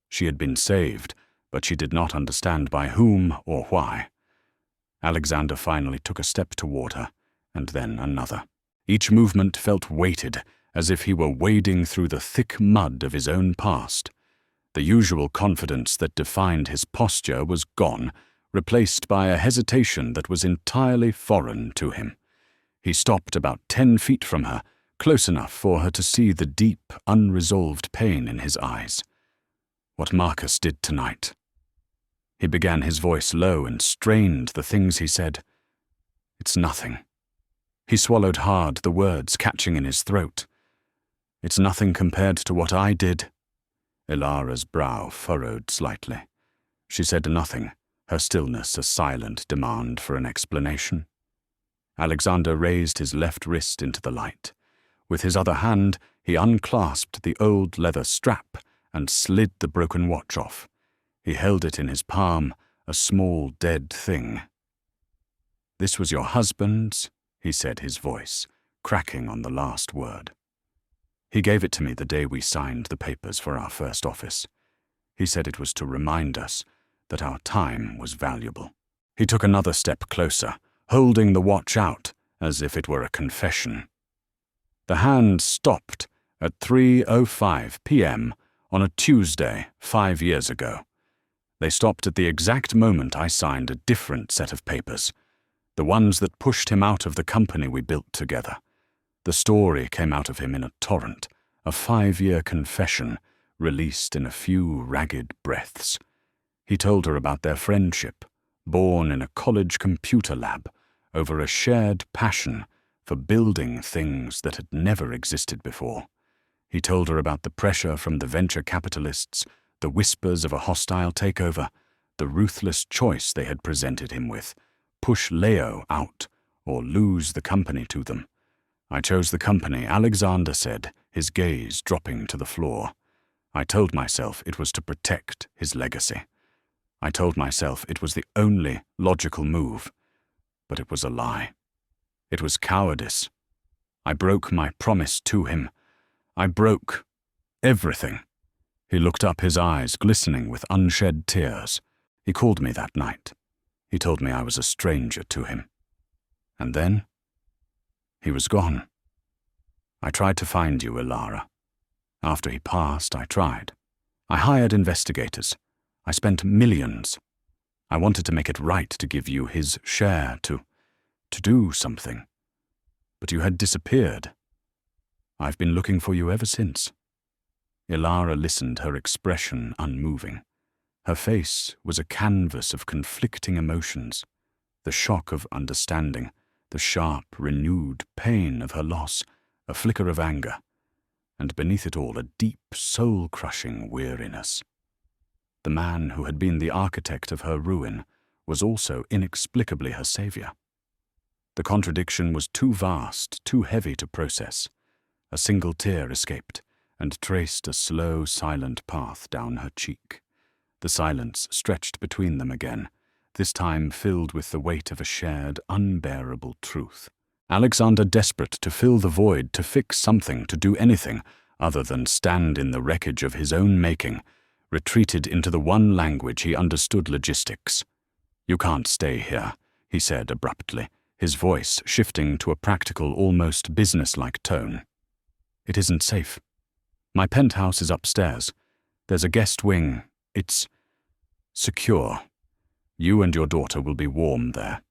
She had been saved, but she did not understand by whom or why. Alexander finally took a step toward her, and then another. Each movement felt weighted, as if he were wading through the thick mud of his own past. The usual confidence that defined his posture was gone, replaced by a hesitation that was entirely foreign to him. He stopped about 10 feet from her, close enough for her to see the deep, unresolved pain in his eyes. What Marcus did tonight. He began, his voice low and strained, the things he said. It's nothing. He swallowed hard, the words catching in his throat. It's nothing compared to what I did. Ilara's brow furrowed slightly. She said nothing, her stillness a silent demand for an explanation. Alexander raised his left wrist into the light. With his other hand, he unclasped the old leather strap and slid the broken watch off. He held it in his palm, a small dead thing. "This was your husband's," he said, his voice cracking on the last word. "He gave it to me the day we signed the papers for our first office. He said it was to remind us that our time was valuable." He took another step closer, holding the watch out as if it were a confession. The hand stopped at 3:05 p.m. on a Tuesday 5 years ago. They stopped at the exact moment I signed a different set of papers, the ones that pushed him out of the company we built together. The story came out of him in a torrent, a 5-year confession released in a few ragged breaths. He told her about their friendship, born in a college computer lab, over a shared passion for building things that had never existed before. He told her about the pressure from the venture capitalists, the whispers of a hostile takeover, the ruthless choice they had presented him with: push Leo out or lose the company to them. "I chose the company," Alexander said, his gaze dropping to the floor. "I told myself it was to protect his legacy. I told myself it was the only logical move. But it was a lie. It was cowardice. I broke my promise to him. I broke everything." He looked up, his eyes glistening with unshed tears. "He called me that night. He told me I was a stranger to him. And then he was gone. I tried to find you, Ilara. After he passed, I tried. I hired investigators. I spent millions. I wanted to make it right, to give you his share, to do something. But you had disappeared. I've been looking for you ever since." Ilara listened, her expression unmoving. Her face was a canvas of conflicting emotions, the shock of understanding, the sharp, renewed pain of her loss, a flicker of anger, and beneath it all a deep, soul-crushing weariness. The man who had been the architect of her ruin was also inexplicably her savior. The contradiction was too vast, too heavy to process. A single tear escaped and traced a slow, silent path down her cheek. The silence stretched between them again, this time filled with the weight of a shared, unbearable truth. Alexander, desperate to fill the void, to fix something, to do anything other than stand in the wreckage of his own making, retreated into the one language he understood: logistics. "You can't stay here," he said abruptly, his voice shifting to a practical, almost businesslike tone. "It isn't safe. My penthouse is upstairs. There's a guest wing. It's secure. You and your daughter will be warm there."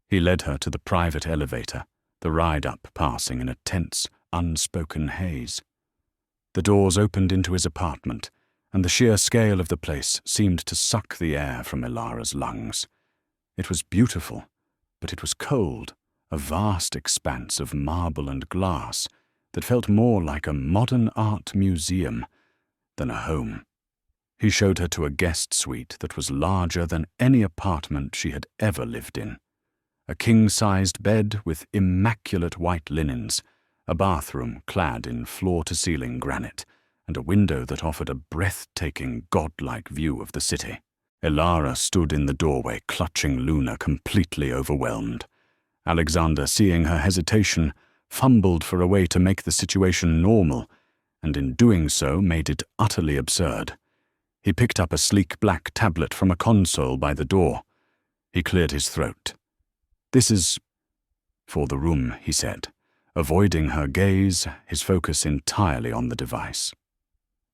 He led her to the private elevator, the ride up passing in a tense, unspoken haze. The doors opened into his apartment, and the sheer scale of the place seemed to suck the air from Ilara's lungs. It was beautiful, but it was cold, a vast expanse of marble and glass that felt more like a modern art museum than a home. He showed her to a guest suite that was larger than any apartment she had ever lived in. A king-sized bed with immaculate white linens, a bathroom clad in floor-to-ceiling granite, and a window that offered a breathtaking, godlike view of the city. Ilara stood in the doorway, clutching Luna, completely overwhelmed. Alexander, seeing her hesitation, fumbled for a way to make the situation normal, and in doing so made it utterly absurd. He picked up a sleek black tablet from a console by the door. He cleared his throat. "This is for the room," he said, avoiding her gaze, his focus entirely on the device.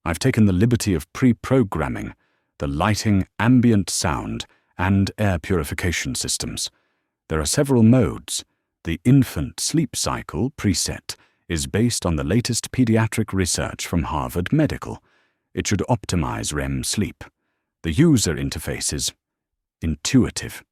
I've taken the liberty of pre-programming the lighting, ambient sound, and air purification systems. There are several modes. The infant sleep cycle preset is based on the latest pediatric research from Harvard Medical. It should optimize REM sleep. The user interface is intuitive.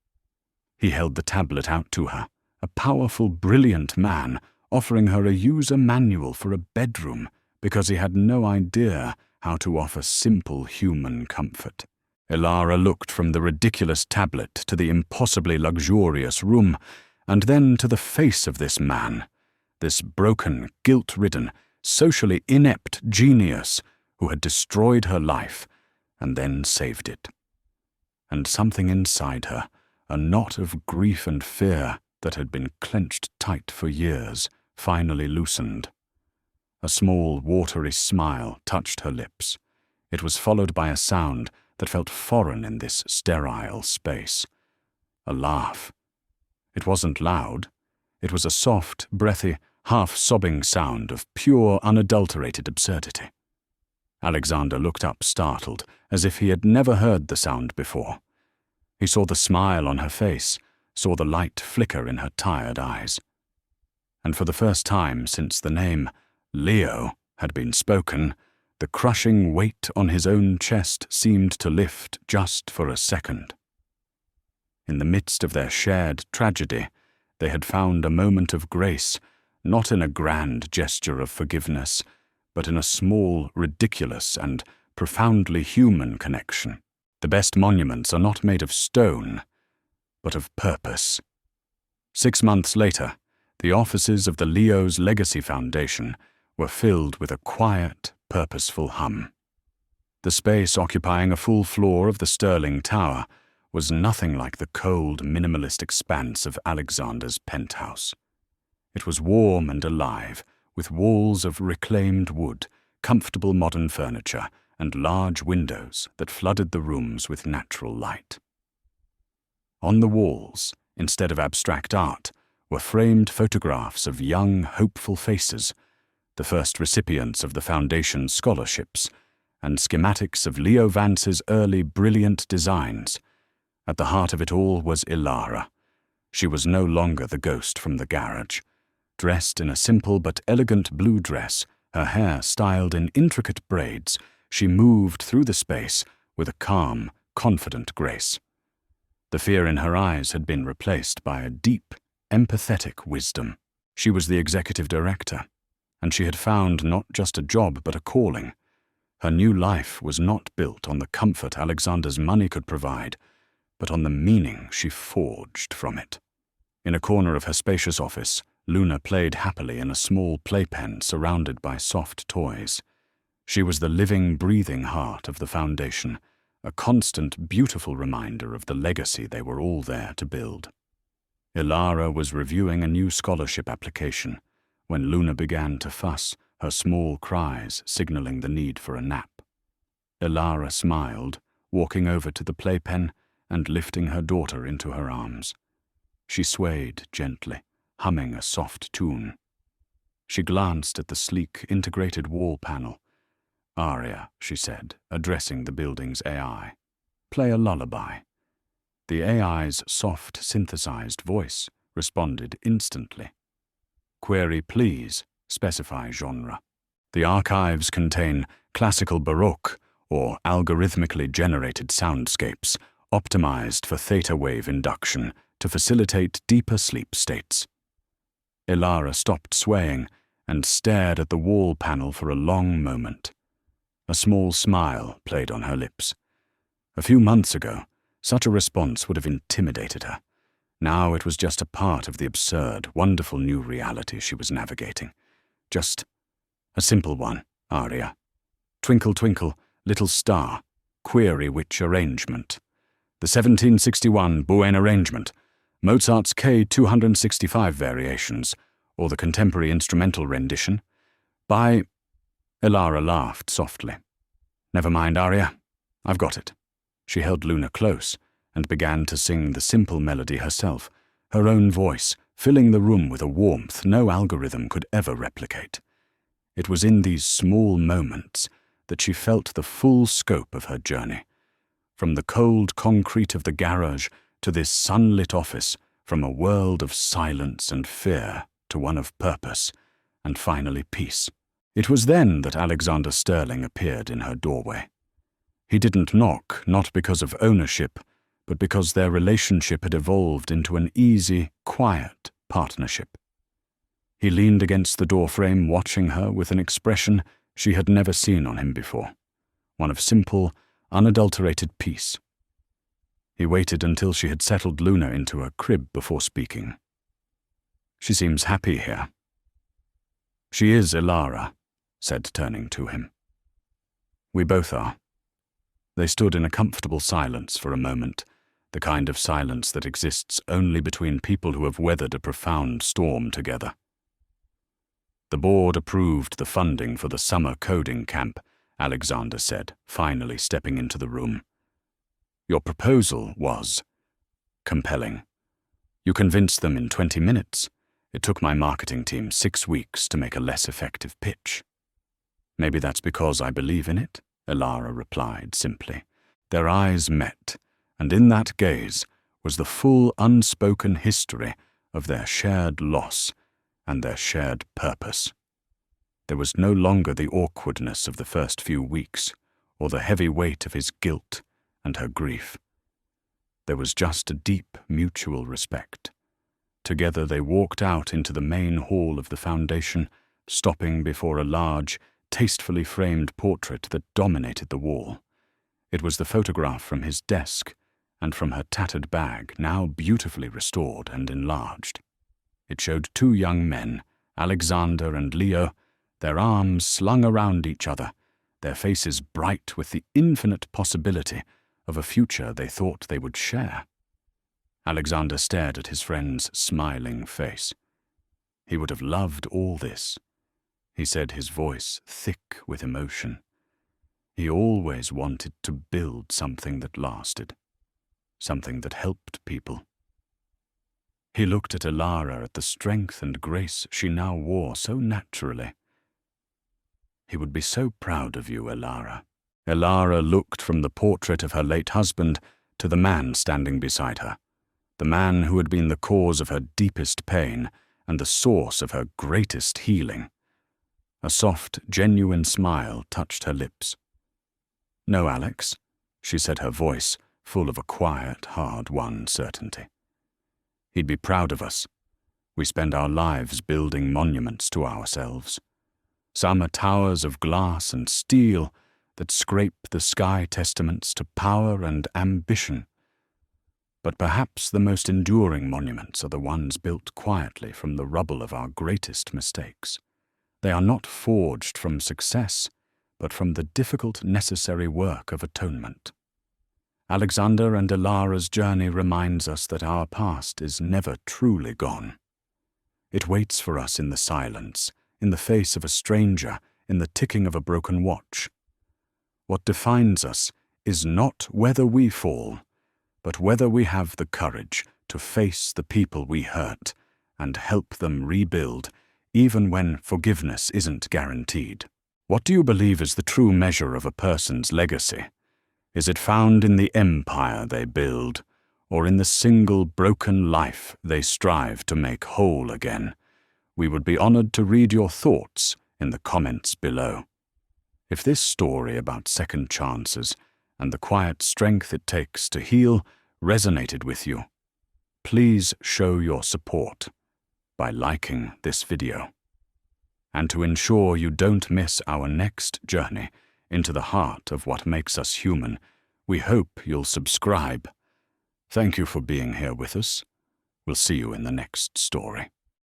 He held the tablet out to her, a powerful, brilliant man offering her a user manual for a bedroom because he had no idea how to offer simple human comfort. Ilara looked from the ridiculous tablet to the impossibly luxurious room, and then to the face of this man, this broken, guilt-ridden, socially inept genius who had destroyed her life and then saved it. And something inside her, a knot of grief and fear that had been clenched tight for years, finally loosened. A small, watery smile touched her lips. It was followed by a sound that felt foreign in this sterile space. A laugh. It wasn't loud. It was a soft, breathy, half-sobbing sound of pure, unadulterated absurdity. Alexander looked up startled, as if he had never heard the sound before. He saw the smile on her face, saw the light flicker in her tired eyes. And for the first time since the name Leo had been spoken, the crushing weight on his own chest seemed to lift just for a second. In the midst of their shared tragedy, they had found a moment of grace, not in a grand gesture of forgiveness, but in a small, ridiculous, and profoundly human connection. The best monuments are not made of stone, but of purpose. 6 months later, the offices of the Leo's Legacy Foundation were filled with a quiet, purposeful hum. The space occupying a full floor of the Sterling Tower was nothing like the cold, minimalist expanse of Alexander's penthouse. It was warm and alive, with walls of reclaimed wood, comfortable modern furniture, and large windows that flooded the rooms with natural light. On the walls, instead of abstract art, were framed photographs of young, hopeful faces, the first recipients of the Foundation's scholarships, and schematics of Leo Vance's early brilliant designs. At the heart of it all was Ilara. She was no longer the ghost from the garage. Dressed in a simple but elegant blue dress, her hair styled in intricate braids, she moved through the space with a calm, confident grace. The fear in her eyes had been replaced by a deep, empathetic wisdom. She was the executive director, and she had found not just a job but a calling. Her new life was not built on the comfort Alexander's money could provide, but on the meaning she forged from it. In a corner of her spacious office, Luna played happily in a small playpen surrounded by soft toys. She was the living, breathing heart of the Foundation, a constant, beautiful reminder of the legacy they were all there to build. Ilara was reviewing a new scholarship application when Luna began to fuss, her small cries signaling the need for a nap. Ilara smiled, walking over to the playpen and lifting her daughter into her arms. She swayed gently, humming a soft tune. She glanced at the sleek, integrated wall panel. "Aria," she said, addressing the building's AI. "Play a lullaby." The AI's soft, synthesized voice responded instantly. "Query, please. Specify genre." The archives contain classical Baroque or algorithmically generated soundscapes optimized for theta wave induction to facilitate deeper sleep states. Ilara stopped swaying and stared at the wall panel for a long moment. A small smile played on her lips. A few months ago, such a response would have intimidated her. Now it was just a part of the absurd, wonderful new reality she was navigating. Just a simple one, aria. "Twinkle, twinkle, little star, query which arrangement." The 1761 Bouen arrangement, Mozart's K265 variations, or the contemporary instrumental rendition, by... Ilara laughed softly. "Never mind, aria. I've got it." She held Luna close and began to sing the simple melody herself, her own voice filling the room with a warmth no algorithm could ever replicate. It was in these small moments that she felt the full scope of her journey. From the cold concrete of the garage to this sunlit office, from a world of silence and fear to one of purpose, and finally peace. It was then that Alexander Sterling appeared in her doorway. He didn't knock, not because of ownership, but because their relationship had evolved into an easy, quiet partnership. He leaned against the doorframe, watching her with an expression she had never seen on him before, one of simple, unadulterated peace. He waited until she had settled Luna into her crib before speaking. "She seems happy here." "She is Ilara," said, turning to him. "We both are." They stood in a comfortable silence for a moment, the kind of silence that exists only between people who have weathered a profound storm together. "The board approved the funding for the summer coding camp," Alexander said, finally stepping into the room. "Your proposal was compelling. You convinced them in 20 minutes. It took my marketing team 6 weeks to make a less effective pitch." "Maybe that's because I believe in it," Ilara replied simply. Their eyes met, and in that gaze was the full unspoken history of their shared loss and their shared purpose. There was no longer the awkwardness of the first few weeks, or the heavy weight of his guilt and her grief. There was just a deep mutual respect. Together they walked out into the main hall of the foundation, stopping before a large, tastefully framed portrait that dominated the wall. It was the photograph from his desk and from her tattered bag, now beautifully restored and enlarged. It showed 2 young men, Alexander and Leo, their arms slung around each other, their faces bright with the infinite possibility of a future they thought they would share. Alexander stared at his friend's smiling face. He would have loved all this. He said, his voice thick with emotion. He always wanted to build something that lasted, something that helped people. He looked at Ilara, at the strength and grace she now wore so naturally. "He would be so proud of you, Ilara." Ilara looked from the portrait of her late husband to the man standing beside her, the man who had been the cause of her deepest pain and the source of her greatest healing. A soft, genuine smile touched her lips. "No, Alex," she said, her voice full of a quiet, hard-won certainty. "He'd be proud of us. We spend our lives building monuments to ourselves. Some are towers of glass and steel that scrape the sky, testaments to power and ambition. But perhaps the most enduring monuments are the ones built quietly from the rubble of our greatest mistakes. They are not forged from success, but from the difficult, necessary work of atonement." Alexander and Ilara's journey reminds us that our past is never truly gone. It waits for us in the silence, in the face of a stranger, in the ticking of a broken watch. What defines us is not whether we fall, but whether we have the courage to face the people we hurt and help them rebuild, even when forgiveness isn't guaranteed. What do you believe is the true measure of a person's legacy? Is it found in the empire they build, or in the single broken life they strive to make whole again? We would be honored to read your thoughts in the comments below. If this story about second chances and the quiet strength it takes to heal resonated with you, please show your support by liking this video. And to ensure you don't miss our next journey into the heart of what makes us human, we hope you'll subscribe. Thank you for being here with us. We'll see you in the next story.